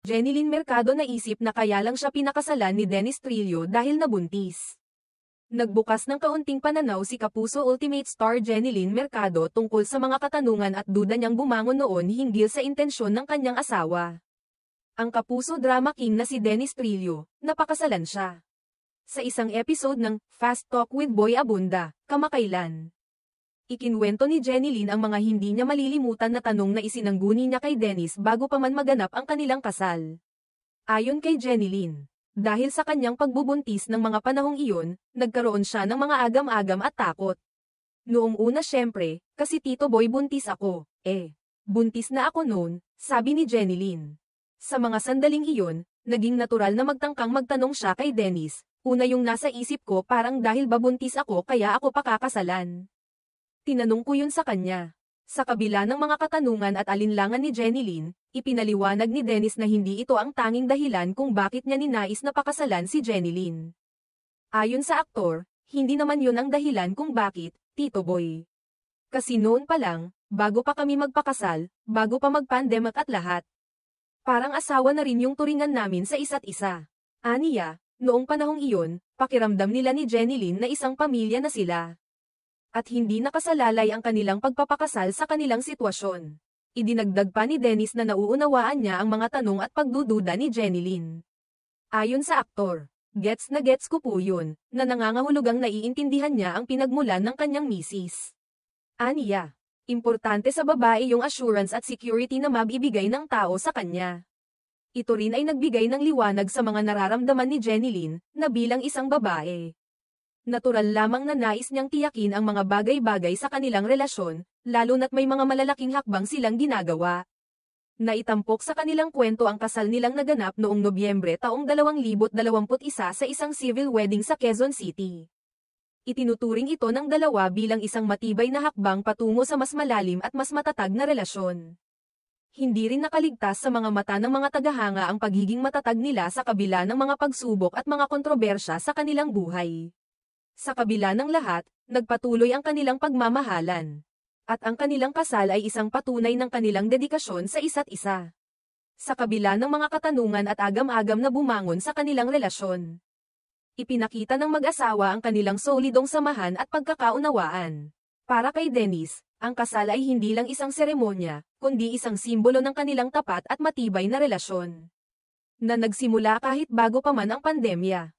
Jenilyn Mercado naisip na kaya lang siya pinakasalan ni Dennis Trillo dahil nabuntis. Nagbukas ng kaunting pananaw si Kapuso Ultimate star Jenilyn Mercado tungkol sa mga katanungan at duda niyang bumangon noon hinggil sa intensyon ng kanyang asawa. Ang Kapuso drama king na si Dennis Trillo, napakasalan siya. Sa isang episode ng Fast Talk with Boy Abunda, kamakailan. Ikinwento ni Jenilyn ang mga hindi niya malilimutan na tanong na isinangguni niya kay Dennis bago pa man maganap ang kanilang kasal. Ayon kay Jenilyn, dahil sa kanyang pagbubuntis ng mga panahong iyon, nagkaroon siya ng mga agam-agam at takot. Noong una syempre, kasi Tito Boy buntis ako, buntis na ako noon, sabi ni Jenilyn. Sa mga sandaling iyon, naging natural na magtangkang magtanong siya kay Dennis, una yung nasa isip ko parang dahil babuntis ako kaya ako pakakasalan. Tinanong ko yun sa kanya. Sa kabila ng mga katanungan at alinlangan ni Jenilyn, ipinaliwanag ni Dennis na hindi ito ang tanging dahilan kung bakit niya ninais na pakasalan si Jenilyn. Ayon sa aktor, hindi naman yun ang dahilan kung bakit, Tito Boy. Kasi noon pa lang, bago pa kami magpakasal, bago pa mag-pandemic at lahat. Parang asawa na rin yung turingan namin sa isa't isa. Aniya, noong panahong iyon, pakiramdam nila ni Jenilyn na isang pamilya na sila. At hindi nakasalalay ang kanilang pagpapakasal sa kanilang sitwasyon. Idinagdag pa ni Dennis na nauunawaan niya ang mga tanong at pagdududa ni Jenilyn. Ayon sa aktor, gets na gets ko po yun, na nangangahulugang naiintindihan niya ang pinagmulan ng kanyang misis. Aniya, importante sa babae yung assurance at security na mabibigay ng tao sa kanya. Ito rin ay nagbigay ng liwanag sa mga nararamdaman ni Jenilyn, na bilang isang babae. Natural lamang na nais niyang tiyakin ang mga bagay-bagay sa kanilang relasyon, lalo na't may mga malalaking hakbang silang ginagawa. Naitampok sa kanilang kwento ang kasal nilang naganap noong Nobyembre taong 2021 sa isang civil wedding sa Quezon City. Itinuturing ito ng dalawa bilang isang matibay na hakbang patungo sa mas malalim at mas matatag na relasyon. Hindi rin nakaligtas sa mga mata ng mga tagahanga ang pagiging matatag nila sa kabila ng mga pagsubok at mga kontrobersya sa kanilang buhay. Sa kabila ng lahat, nagpatuloy ang kanilang pagmamahalan. At ang kanilang kasal ay isang patunay ng kanilang dedikasyon sa isa't isa. Sa kabila ng mga katanungan at agam-agam na bumangon sa kanilang relasyon. Ipinakita ng mag-asawa ang kanilang solidong samahan at pagkakaunawaan. Para kay Dennis, ang kasal ay hindi lang isang seremonya, kundi isang simbolo ng kanilang tapat at matibay na relasyon. Na nagsimula kahit bago pa man ang pandemya.